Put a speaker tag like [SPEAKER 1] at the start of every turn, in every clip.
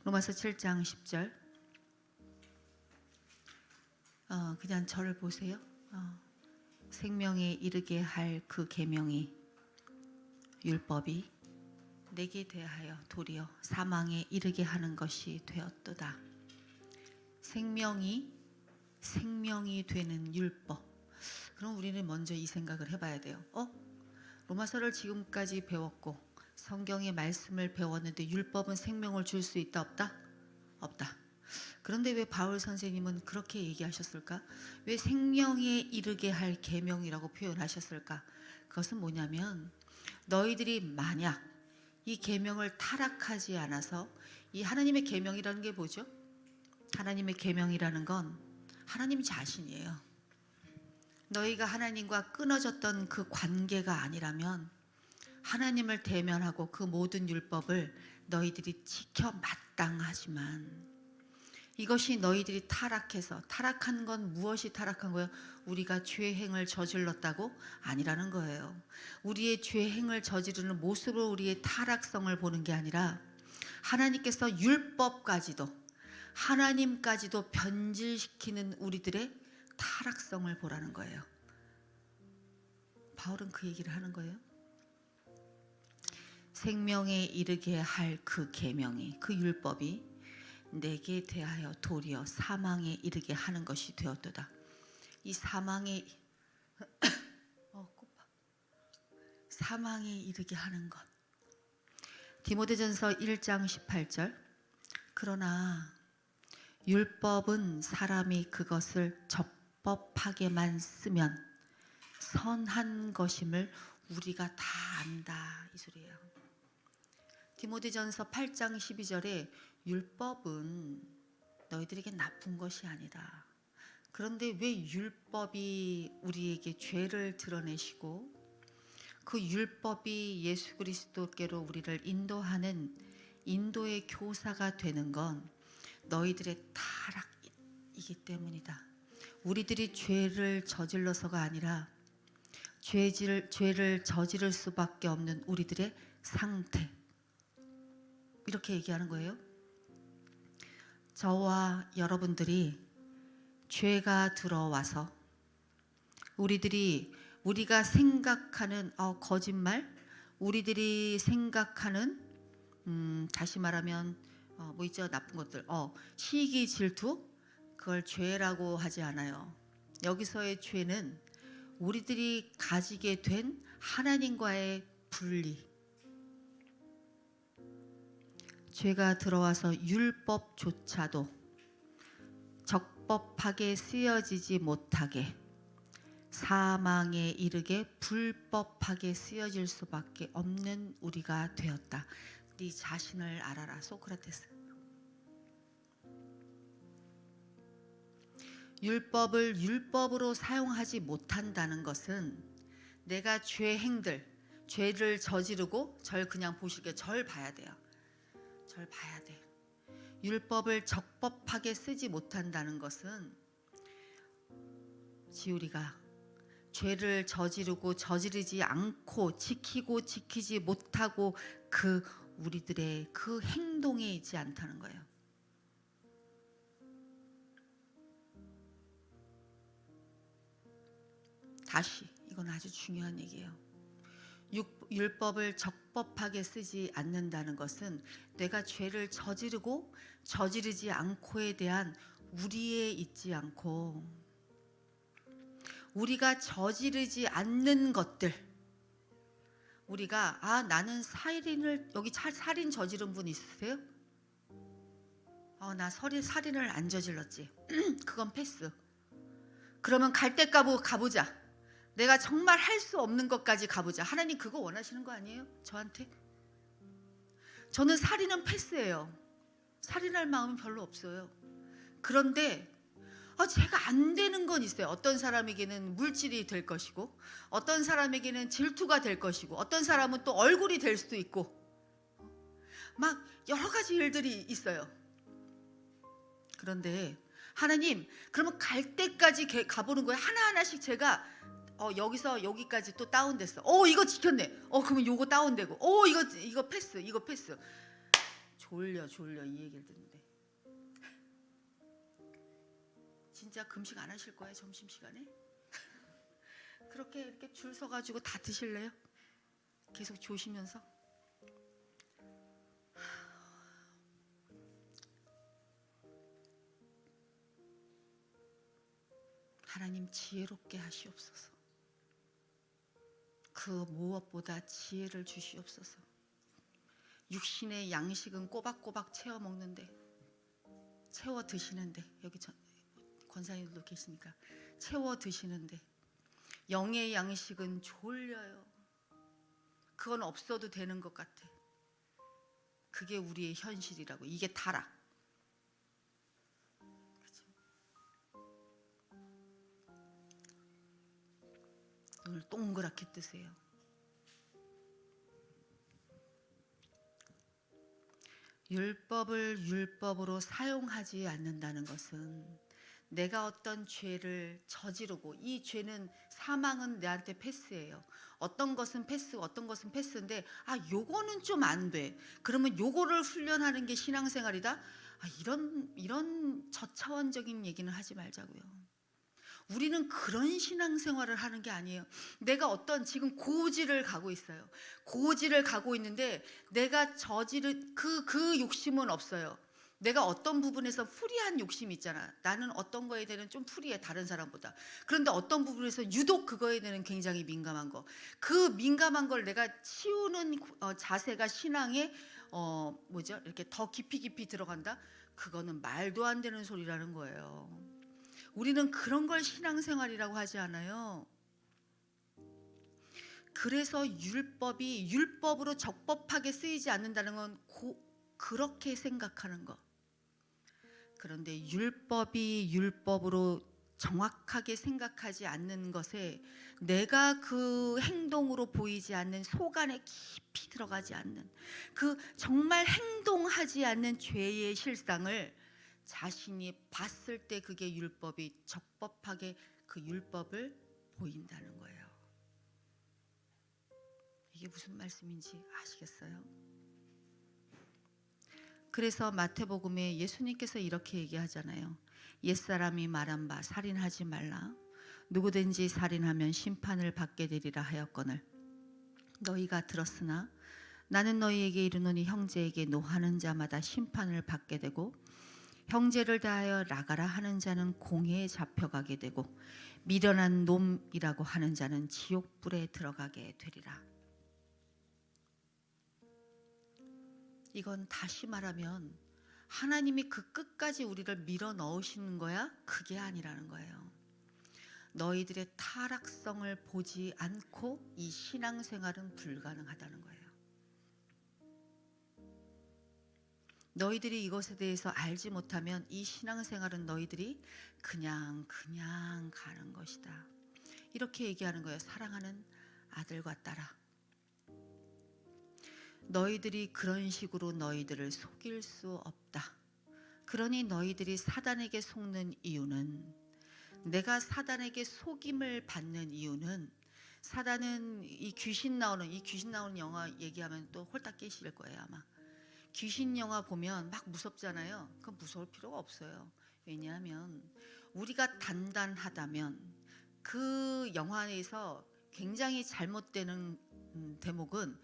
[SPEAKER 1] 로마서 7장 10절. 그냥 저를 보세요. 생명에 이르게 할 그 계명이 율법이 내게 대하여 도리어 사망에 이르게 하는 것이 되었도다. 생명이 되는 율법. 그럼 우리는 먼저 이 생각을 해봐야 돼요. 로마서를 지금까지 배웠고 성경의 말씀을 배웠는데 율법은 생명을 줄 수 있다 없다? 없다. 그런데 왜 바울 선생님은 그렇게 얘기하셨을까? 왜 생명에 이르게 할 계명이라고 표현하셨을까? 그것은 뭐냐면 너희들이 만약 이 계명을 타락하지 않아서, 이 하나님의 계명이라는 게 뭐죠? 하나님의 계명이라는 건 하나님 자신이에요. 너희가 하나님과 끊어졌던 그 관계가 아니라면 하나님을 대면하고 그 모든 율법을 너희들이 지켜 마땅하지만, 이것이 너희들이 타락해서, 타락한 건 무엇이 타락한 거예요? 우리가 죄행을 저질렀다고? 아니라는 거예요. 우리의 죄행을 저지르는 모습으로 우리의 타락성을 보는 게 아니라 하나님께서 율법까지도, 하나님까지도 변질시키는 우리들의 타락성을 보라는 거예요. 바울은 그 얘기를 하는 거예요. 생명에 이르게 할 그 계명이, 그 율법이 내게 대하여 도리어 사망에 이르게 하는 것이 되었도다. 이 사망에 사망에 이르게 하는 것. 디모데전서 1장 18절. 그러나 율법은 사람이 그것을 적법하게만 쓰면 선한 것임을 우리가 다 안다, 이 소리예요. 디모데전서 8장 12절에 율법은 너희들에게 나쁜 것이 아니다. 그런데 왜 율법이 우리에게 죄를 드러내시고 그 율법이 예수 그리스도께로 우리를 인도하는 인도의 교사가 되는 건 너희들의 타락이기 때문이다. 우리들이 죄를 저질러서가 아니라 죄를 저지를 수밖에 없는 우리들의 상태, 이렇게 얘기하는 거예요. 저와 여러분들이 죄가 들어와서 우리가 생각하는 거짓말, 우리들이 생각하는 다시 말하면 뭐 있죠, 나쁜 것들, 시기, 질투, 그걸 죄라고 하지 않아요. 여기서의 죄는 우리들이 가지게 된 하나님과의 분리. 죄가 들어와서 율법조차도 적법하게 쓰여지지 못하게 사망에 이르게 불법하게 쓰여질 수밖에 없는 우리가 되었다. 네 자신을 알아라, 소크라테스. 율법을 율법으로 사용하지 못한다는 것은 내가 죄를 저지르고 절 그냥 보시게, 절 봐야 돼요. 절 봐야 돼. 율법을 적법하게 쓰지 못한다는 것은 지우리가 죄를 저지르지 않고 지키지 못하고 그 우리들의 그 행동에 있지 않다는 거예요. 다시, 이건 아주 중요한 얘기예요. 율법을 적법하게 쓰지 않는다는 것은 내가 죄를 저지르지 않고에 대한 우리에 있지 않고, 우리가 저지르지 않는 것들, 우리가 나는 여기 살인 저지른 분 있으세요? 나 살인을 안 저질렀지. 그건 패스. 그러면 갈대가부 가보자. 내가 정말 할 수 없는 것까지 가보자. 하나님 그거 원하시는 거 아니에요? 저한테? 저는 살인은 패스예요. 살인할 마음은 별로 없어요. 그런데 제가 안 되는 건 있어요. 어떤 사람에게는 물질이 될 것이고, 어떤 사람에게는 질투가 될 것이고, 어떤 사람은 또 얼굴이 될 수도 있고, 막 여러 가지 일들이 있어요. 그런데 하나님, 그러면 갈 때까지 가보는 거예요. 하나하나씩 제가 여기서 여기까지 또 다운됐어. 이거 지켰네. 그러면 요거 다운되고, 이거 패스. 졸려 이 얘기를 듣는데. 진짜 금식 안 하실 거예요, 점심시간에? 그렇게 이렇게 줄 서가지고 다 드실래요? 계속 조시면서. 하나님 지혜롭게 하시옵소서. 그 무엇보다 지혜를 주시옵소서. 육신의 양식은 꼬박꼬박 채워 먹는데, 채워 드시는데, 여기 권사님들도 계시니까 채워 드시는데, 영의 양식은 졸려요. 그건 없어도 되는 것 같아. 그게 우리의 현실이라고. 이게 타락. 그렇죠? 눈을 동그랗게 뜨세요. 율법을 율법으로 사용하지 않는다는 것은 내가 어떤 죄를 저지르고, 이 죄는, 사망은 내한테 패스예요. 어떤 것은 패스, 어떤 것은 패스인데, 요거는 좀 안 돼. 그러면 요거를 훈련하는 게 신앙생활이다? 이런 저차원적인 얘기는 하지 말자고요. 우리는 그런 신앙생활을 하는 게 아니에요. 내가 어떤 지금 고지를 가고 있어요. 고지를 가고 있는데 내가 저지른 그 욕심은 없어요. 내가 어떤 부분에서 프리한 욕심이 있잖아. 나는 어떤 거에 대해서는 좀 프리해, 다른 사람보다. 그런데 어떤 부분에서 유독 그거에 대해서는 굉장히 민감한 거. 그 민감한 걸 내가 치우는 자세가 신앙에 이렇게 더 깊이 들어간다? 그거는 말도 안 되는 소리라는 거예요. 우리는 그런 걸 신앙생활이라고 하지 않아요. 그래서 율법이 율법으로 적법하게 쓰이지 않는다는 건 그렇게 생각하는 거. 그런데 율법이 율법으로 정확하게 생각하지 않는 것에 내가 그 행동으로 보이지 않는, 속 안에 깊이 들어가지 않는, 그 정말 행동하지 않는 죄의 실상을 자신이 봤을 때 그게 율법이 적법하게 그 율법을 보인다는 거예요. 이게 무슨 말씀인지 아시겠어요? 그래서 마태복음에 예수님께서 이렇게 얘기하잖아요. 옛사람이 말한 바 살인하지 말라. 누구든지 살인하면 심판을 받게 되리라 하였거늘 너희가 들었으나 나는 너희에게 이르노니 형제에게 노하는 자마다 심판을 받게 되고 형제를 다하여 나가라 하는 자는 공회에 잡혀가게 되고 미련한 놈이라고 하는 자는 지옥불에 들어가게 되리라. 이건 다시 말하면 하나님이 그 끝까지 우리를 밀어 넣으시는 거야? 그게 아니라는 거예요. 너희들의 타락성을 보지 않고 이 신앙생활은 불가능하다는 거예요. 너희들이 이것에 대해서 알지 못하면 이 신앙생활은 너희들이 그냥 가는 것이다. 이렇게 얘기하는 거예요. 사랑하는 아들과 딸아, 너희들이 그런 식으로 너희들을 속일 수 없다. 그러니 너희들이 사단에게 속는 이유는, 내가 사단에게 속임을 받는 이유는, 사단은 이 귀신 나오는 영화 얘기하면 또 홀딱 깨실 거예요 아마. 귀신 영화 보면 막 무섭잖아요. 그건 무서울 필요가 없어요. 왜냐하면 우리가 단단하다면, 그 영화에서 굉장히 잘못되는 대목은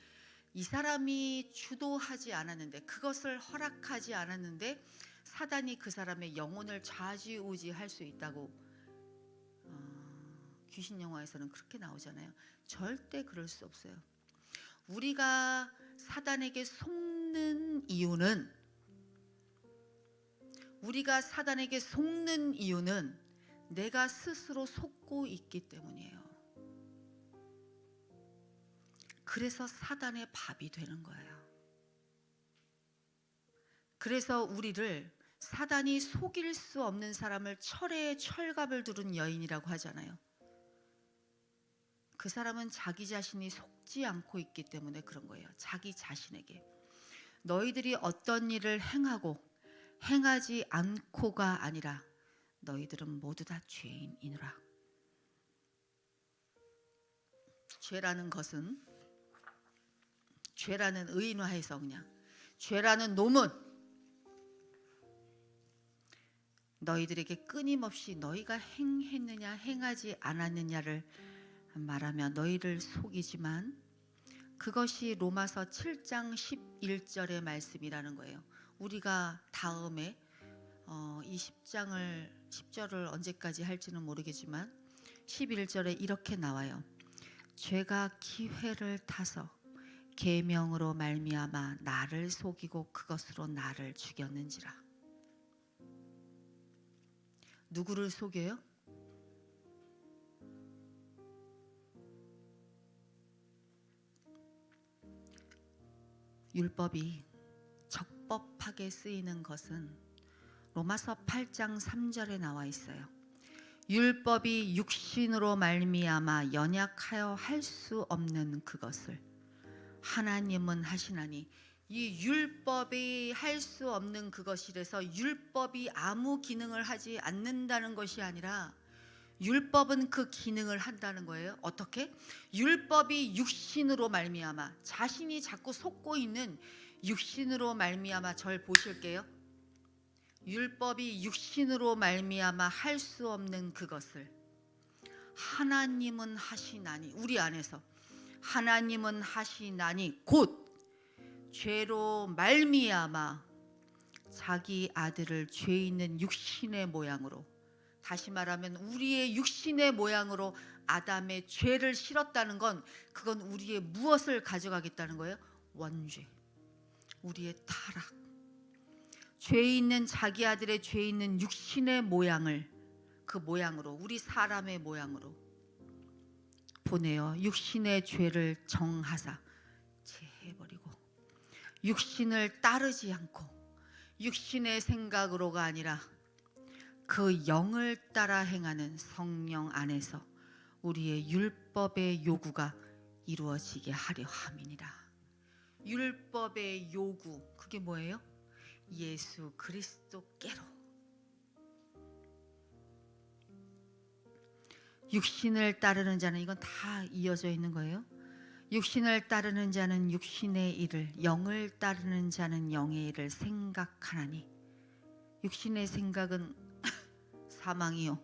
[SPEAKER 1] 이 사람이 주도하지 않았는데, 그것을 허락하지 않았는데 사단이 그 사람의 영혼을 좌지우지할 수 있다고 귀신 영화에서는 그렇게 나오잖아요. 절대 그럴 수 없어요. 우리가 사단에게 속는 이유는, 내가 스스로 속고 있기 때문이에요. 그래서 사단의 밥이 되는 거예요. 그래서 우리를 사단이 속일 수 없는 사람을 철에 철갑을 두른 여인이라고 하잖아요. 그 사람은 자기 자신이 속지 않고 있기 때문에 그런 거예요. 자기 자신에게. 너희들이 어떤 일을 행하고 행하지 않고가 아니라 너희들은 모두 다 죄인이니라. 죄라는 것은, 죄라는 의인화해서 그냥 죄라는 놈은 너희들에게 끊임없이 너희가 행했느냐 행하지 않았느냐를 말하며 너희를 속이지만, 그것이 로마서 7장 11절의 말씀이라는 거예요. 우리가 다음에 이 10절을 언제까지 할지는 모르겠지만 11절에 이렇게 나와요. 죄가 기회를 타서 계명으로 말미암아 나를 속이고 그것으로 나를 죽였는지라. 누구를 속여요? 율법이 적법하게 쓰이는 것은 로마서 8장 3절에 나와 있어요. 율법이 육신으로 말미암아 연약하여 할 수 없는 그것을 하나님은 하시나니. 이 율법이 할 수 없는 그것이라서 율법이 아무 기능을 하지 않는다는 것이 아니라 율법은 그 기능을 한다는 거예요. 어떻게? 율법이 육신으로 말미암아, 자신이 자꾸 속고 있는 육신으로 말미암아, 절 보실게요. 율법이 육신으로 말미암아 할 수 없는 그것을 하나님은 하시나니, 우리 안에서 하나님은 하시나니 곧 죄로 말미암아 자기 아들을 죄 있는 육신의 모양으로, 다시 말하면 우리의 육신의 모양으로 아담의 죄를 실었다는 건, 그건 우리의 무엇을 가져가겠다는 거예요? 원죄, 우리의 타락, 죄 있는 자기 아들의 죄 있는 육신의 모양을 그 모양으로, 우리 사람의 모양으로 보내어 육신의 죄를 정하사 제해버리고, 육신을 따르지 않고 육신의 생각으로가 아니라 그 영을 따라 행하는 성령 안에서 우리의 율법의 요구가 이루어지게 하려 함이니라. 율법의 요구, 그게 뭐예요? 예수 그리스도께로. 육신을 따르는 자는, 이건 다 이어져 있는 거예요. 육신을 따르는 자는 육신의 일을, 영을 따르는 자는 영의 일을 생각하나니. 육신의 생각은 사망이요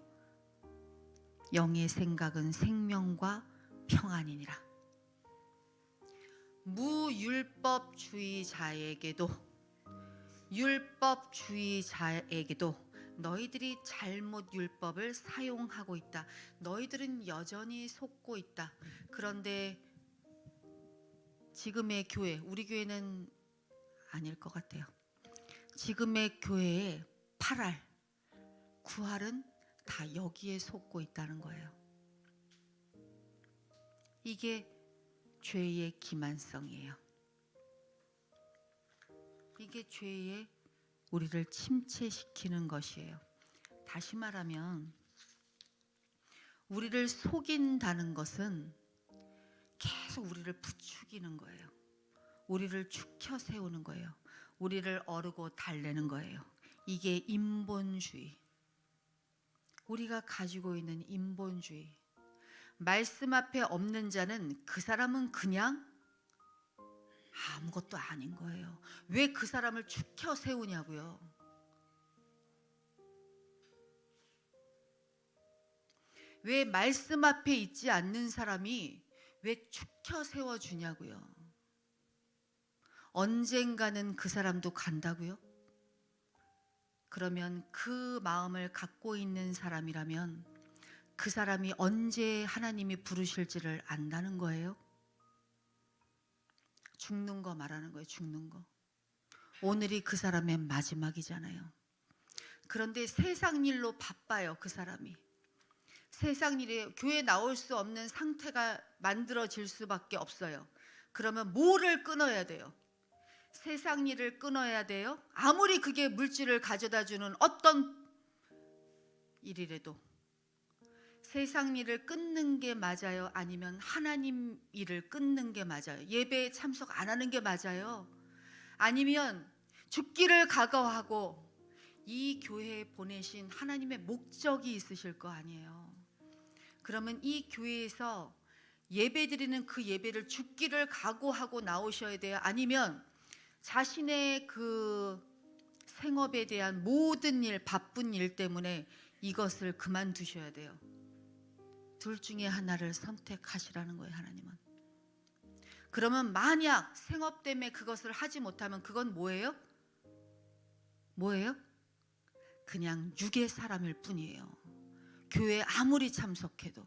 [SPEAKER 1] 영의 생각은 생명과 평안이니라. 율법주의자에게도 너희들이 잘못 율법을 사용하고 있다. 너희들은 여전히 속고 있다. 그런데 지금의 교회, 우리 교회는 아닐 것 같아요. 지금의 교회의 8할, 9할은 다 여기에 속고 있다는 거예요. 이게 죄의 기만성이에요. 이게 죄의 우리를 침체시키는 것이에요. 다시 말하면 우리를 속인다는 것은 계속 우리를 부추기는 거예요. 우리를 축혀 세우는 거예요. 우리를 어르고 달래는 거예요. 이게 인본주의, 우리가 가지고 있는 인본주의. 말씀 앞에 없는 자는 그 사람은 그냥 아무것도 아닌 거예요. 왜 그 사람을 축혀 세우냐고요. 왜 말씀 앞에 있지 않는 사람이 왜 축혀 세워주냐고요. 언젠가는 그 사람도 간다고요. 그러면 그 마음을 갖고 있는 사람이라면 그 사람이 언제 하나님이 부르실지를 안다는 거예요. 죽는 거 말하는 거예요. 죽는 거. 오늘이 그 사람의 마지막이잖아요. 그런데 세상 일로 바빠요. 그 사람이. 세상 일에 교회 나올 수 없는 상태가 만들어질 수밖에 없어요. 그러면 뭐를 끊어야 돼요? 세상 일을 끊어야 돼요. 아무리 그게 물질을 가져다 주는 어떤 일이라도 세상 일을 끊는 게 맞아요? 아니면 하나님 일을 끊는 게 맞아요? 예배에 참석 안 하는 게 맞아요? 아니면 죽기를 각오하고 이 교회에 보내신 하나님의 목적이 있으실 거 아니에요? 그러면 이 교회에서 예배 드리는 그 예배를 죽기를 각오하고 나오셔야 돼요? 아니면 자신의 그 생업에 대한 모든 일, 바쁜 일 때문에 이것을 그만두셔야 돼요. 둘 중에 하나를 선택하시라는 거예요, 하나님은. 그러면 만약 생업 때문에 그것을 하지 못하면 그건 뭐예요? 뭐예요? 그냥 육의 사람일 뿐이에요. 교회에 아무리 참석해도,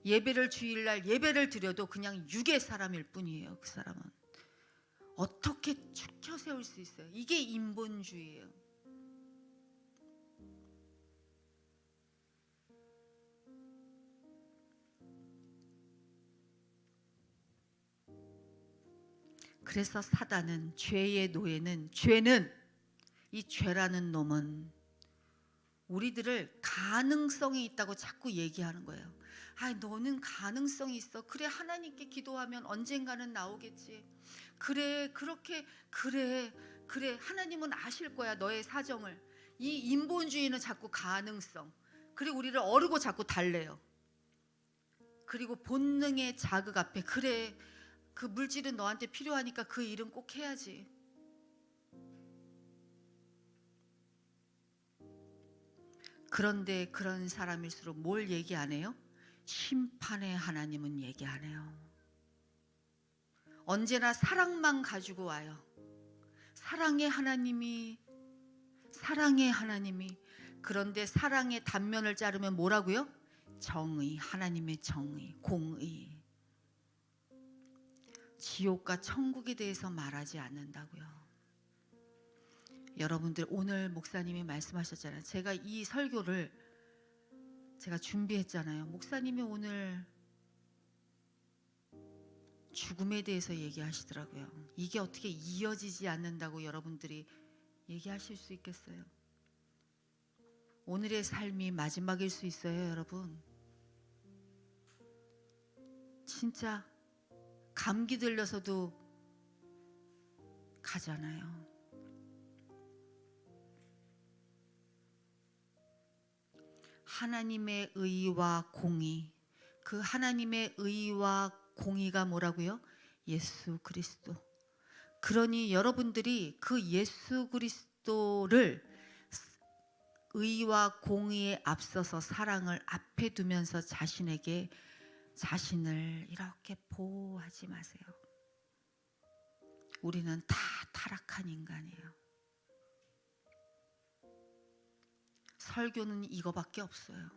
[SPEAKER 1] 예배를 주일날 예배를 드려도 그냥 육의 사람일 뿐이에요. 그 사람은 어떻게 축혀 세울 수 있어요? 이게 인본주의예요. 그래서 사단은, 죄의 노예는, 이 죄라는 놈은 우리들을 가능성이 있다고 자꾸 얘기하는 거예요. 아, 너는 가능성이 있어. 그래, 하나님께 기도하면 언젠가는 나오겠지. 그래, 그렇게, 그래, 하나님은 아실 거야, 너의 사정을. 이 인본주의는 자꾸 가능성, 그리고 우리를 어르고 자꾸 달래요. 그리고 본능의 자극 앞에, 그래, 그 물질은 너한테 필요하니까 그 일은 꼭 해야지. 그런데 그런 사람일수록 뭘 얘기 안 해요? 심판의 하나님은 얘기 안 해요. 언제나 사랑만 가지고 와요. 사랑의 하나님이. 그런데 사랑의 단면을 자르면 뭐라고요? 정의, 하나님의 정의, 공의. 지옥과 천국에 대해서 말하지 않는다고요. 여러분들, 오늘 목사님이 말씀하셨잖아요. 제가 이 설교를 제가 준비했잖아요. 목사님이 오늘 죽음에 대해서 얘기하시더라고요. 이게 어떻게 이어지지 않는다고 여러분들이 얘기하실 수 있겠어요? 오늘의 삶이 마지막일 수 있어요, 여러분. 진짜 감기 들려서도 가잖아요. 하나님의 의와 공의, 그 하나님의 의와 공의가 뭐라고요? 예수 그리스도. 그러니 여러분들이 그 예수 그리스도를 의와 공의에 앞서서 사랑을 앞에 두면서 자신을 이렇게 보호하지 마세요. 우리는 다 타락한 인간이에요. 설교는 이거밖에 없어요.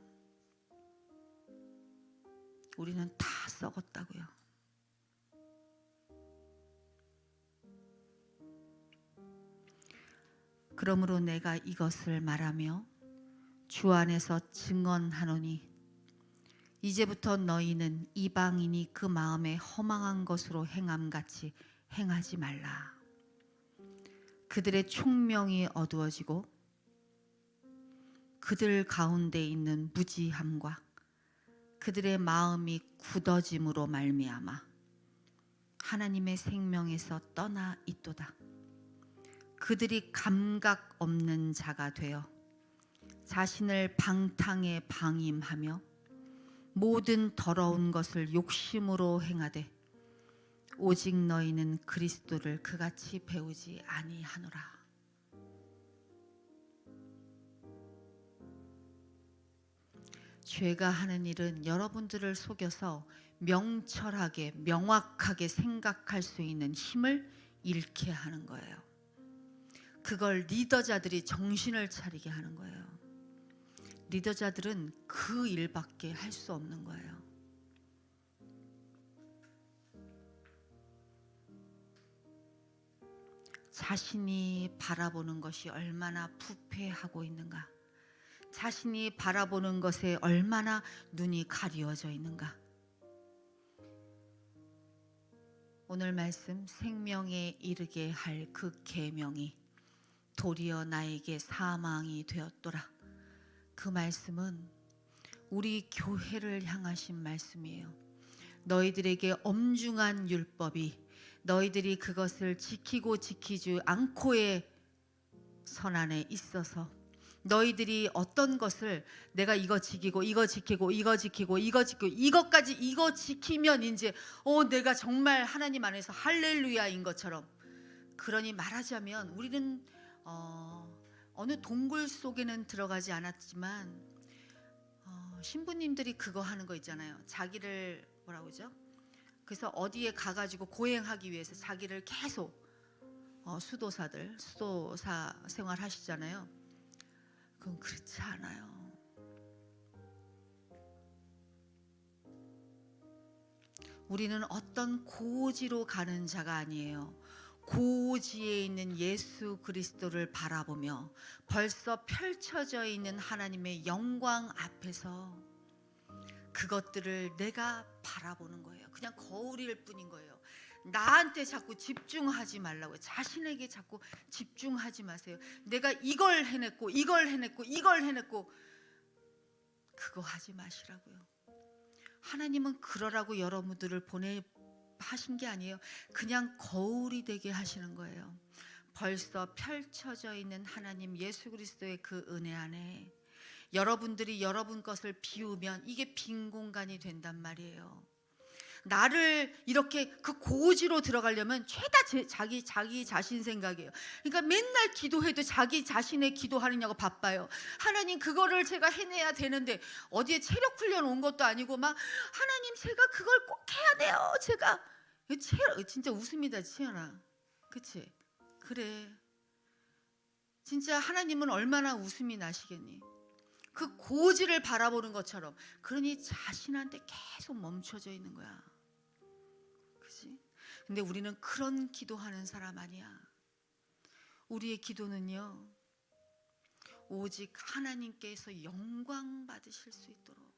[SPEAKER 1] 우리는 다 썩었다고요. 그러므로 내가 이것을 말하며 주 안에서 증언하노니 이제부터 너희는 이방인이 그 마음에 허망한 것으로 행함같이 행하지 말라. 그들의 총명이 어두워지고 그들 가운데 있는 무지함과 그들의 마음이 굳어짐으로 말미암아 하나님의 생명에서 떠나 있도다. 그들이 감각 없는 자가 되어 자신을 방탕에 방임하며 모든 더러운 것을 욕심으로 행하되 오직 너희는 그리스도를 그같이 배우지 아니하노라. 죄가 하는 일은 여러분들을 속여서 명철하게, 명확하게 생각할 수 있는 힘을 잃게 하는 거예요. 그걸 리더자들이 정신을 차리게 하는 거예요. 리더자들은 그 일밖에 할 수 없는 거예요. 자신이 바라보는 것이 얼마나 부패하고 있는가, 자신이 바라보는 것에 얼마나 눈이 가리워져 있는가. 오늘 말씀, 생명에 이르게 할 그 계명이 도리어 나에게 사망이 되었도라. 그 말씀은 우리 교회를 향하신 말씀이에요. 너희들에게 엄중한 율법이 너희들이 그것을 지키고 지키지 않고의 선안에 있어서 너희들이 어떤 것을 내가 이거 지키고 이것까지 이거 지키면 이제 내가 정말 하나님 안에서 할렐루야인 것처럼 그러니 말하자면 우리는 어느 동굴 속에는 들어가지 않았지만 신부님들이 그거 하는 거 있잖아요. 자기를 뭐라고 그러죠? 그래서 어디에 가가지고 고행하기 위해서 자기를 계속 수도사 생활 하시잖아요. 그건 그렇지 않아요. 우리는 어떤 고지로 가는 자가 아니에요. 고지에 있는 예수 그리스도를 바라보며 벌써 펼쳐져 있는 하나님의 영광 앞에서 그것들을 내가 바라보는 거예요. 그냥 거울일 뿐인 거예요. 나한테 자꾸 집중하지 말라고요. 자신에게 자꾸 집중하지 마세요. 내가 이걸 해냈고 이걸 해냈고 이걸 해냈고 그거 하지 마시라고요. 하나님은 그러라고 여러분들을 하신 게 아니에요. 그냥 거울이 되게 하시는 거예요. 벌써 펼쳐져 있는 하나님 예수 그리스도의 그 은혜 안에 여러분들이 여러분 것을 비우면 이게 빈 공간이 된단 말이에요. 나를 이렇게 그 고지로 들어가려면 죄다 자기 자신 생각이에요. 그러니까 맨날 기도해도 자기 자신의 기도하느냐고 바빠요. 하나님 그거를 제가 해내야 되는데 어디에 체력 훈련 온 것도 아니고 막 하나님 제가 그걸 꼭 해야 돼요. 제가 진짜 웃음이다 치연아. 그치? 그래. 진짜 하나님은 얼마나 웃음이 나시겠니? 그 고지를 바라보는 것처럼. 그러니 자신한테 계속 멈춰져 있는 거야. 그치? 근데 우리는 그런 기도하는 사람 아니야. 우리의 기도는요, 오직 하나님께서 영광 받으실 수 있도록,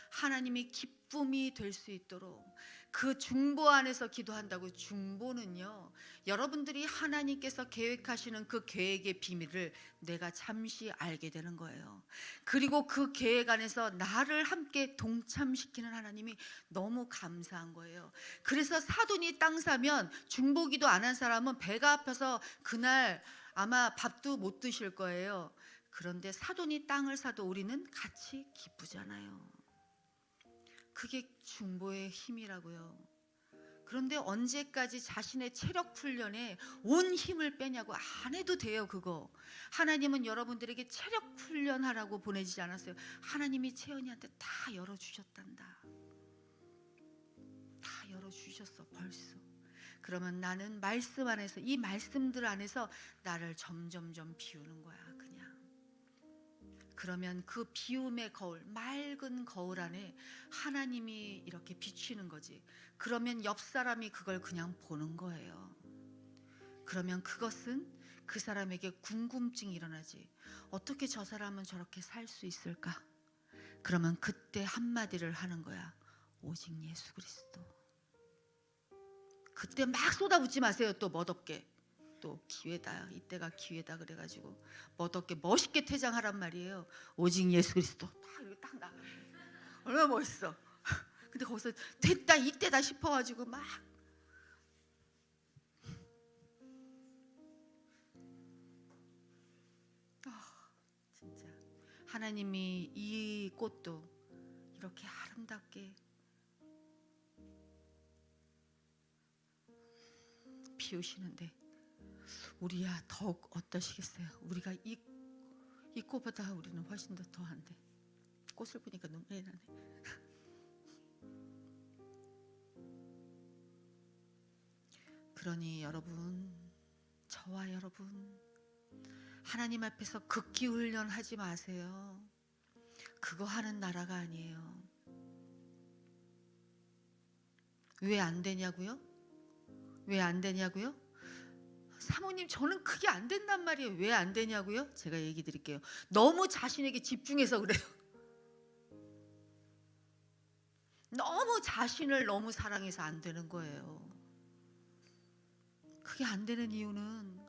[SPEAKER 1] 하나님의 기쁨이 될 수 있도록 그 중보 안에서 기도한다고. 중보는요, 여러분들이 하나님께서 계획하시는 그 계획의 비밀을 내가 잠시 알게 되는 거예요. 그리고 그 계획 안에서 나를 함께 동참시키는 하나님이 너무 감사한 거예요. 그래서 사돈이 땅 사면 중보기도 안 한 사람은 배가 아파서 그날 아마 밥도 못 드실 거예요. 그런데 사돈이 땅을 사도 우리는 같이 기쁘잖아요. 그게 중보의 힘이라고요. 그런데 언제까지 자신의 체력 훈련에 온 힘을 빼냐고. 안 해도 돼요. 그거 하나님은 여러분들에게 체력 훈련하라고 보내지 않았어요. 하나님이 채연이한테 다 열어주셨단다. 다 열어주셨어 벌써. 그러면 나는 말씀 안에서, 이 말씀들 안에서 나를 점점점 비우는 거야. 그냥 그러면 그 비움의 거울, 맑은 거울 안에 하나님이 이렇게 비치는 거지. 그러면 옆 사람이 그걸 그냥 보는 거예요. 그러면 그것은 그 사람에게 궁금증이 일어나지. 어떻게 저 사람은 저렇게 살 수 있을까? 그러면 그때 한마디를 하는 거야. 오직 예수 그리스도. 그때 막 쏟아붓지 마세요. 또 멋없게. 또 기회다, 이때가 기회다 그래가지고 멋없게 멋있게 퇴장하란 말이에요. 오직 예수 그리스도. 딱 이렇게 딱 나가. 얼마나 멋있어. 근데 거기서 됐다 이때다 싶어가지고 막 진짜 하나님이 이 꽃도 이렇게 아름답게 피우시는데 우리야 더욱 어떠시겠어요? 우리가 이 꽃보다 우리는 훨씬 더 더한데. 꽃을 보니까 눈물이 나네. 그러니 여러분, 저와 여러분, 하나님 앞에서 극기 훈련하지 마세요. 그거 하는 나라가 아니에요. 왜 안 되냐고요? 왜 안 되냐고요? 사모님 저는 그게 안 된단 말이에요. 왜 안 되냐고요? 제가 얘기 드릴게요. 너무 자신에게 집중해서 그래요. 너무 자신을 너무 사랑해서 안 되는 거예요. 그게 안 되는 이유는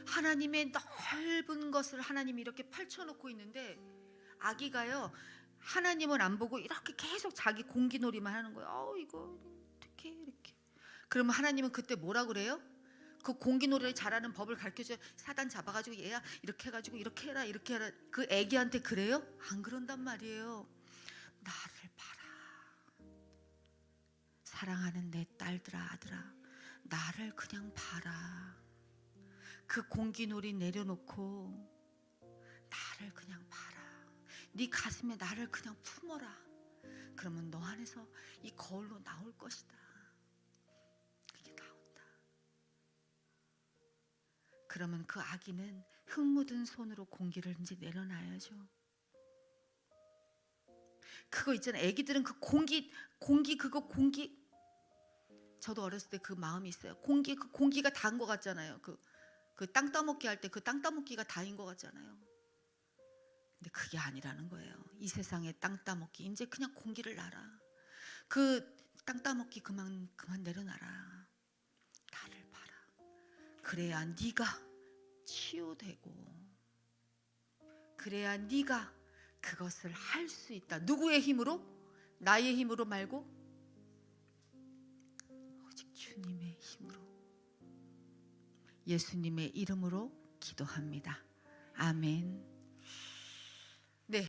[SPEAKER 1] 하나님의 넓은 것을 하나님이 이렇게 펼쳐놓고 있는데 아기가요, 하나님을 안 보고 이렇게 계속 자기 공기놀이만 하는 거예요. 이거 어떻게 이렇게. 그러면 하나님은 그때 뭐라 그래요? 그 공기놀이를 잘하는 법을 가르쳐줘요. 사단 잡아가지고 얘야 이렇게 해가지고 이렇게 해라 이렇게 해라. 그 애기한테 그래요? 안 그런단 말이에요. 나를 봐라. 사랑하는 내 딸들아 아들아, 나를 그냥 봐라. 그 공기놀이 내려놓고 나를 그냥 봐라. 네 가슴에 나를 그냥 품어라. 그러면 너 안에서 이 거울로 나올 것이다. 그게 나온다. 그러면 그 아기는 흙 묻은 손으로 공기를 이제 내려놔야죠. 그거 있잖아요. 애기들은 그 공기 저도 어렸을 때 그 마음이 있어요. 그 공기가 다인 것 같잖아요. 그 땅 따먹기 할 때 그 땅 따먹기가 다인 것 같잖아요. 근데 그게 아니라는 거예요. 이 세상에 땅 따먹기 이제 그냥 공기를 놔라. 그 땅 따먹기 그만 내려놔라. 나를 봐라. 그래야 네가 치유되고, 그래야 네가 그것을 할 수 있다. 누구의 힘으로? 나의 힘으로 말고 오직 주님의 힘으로, 예수님의 이름으로 기도합니다. 아멘.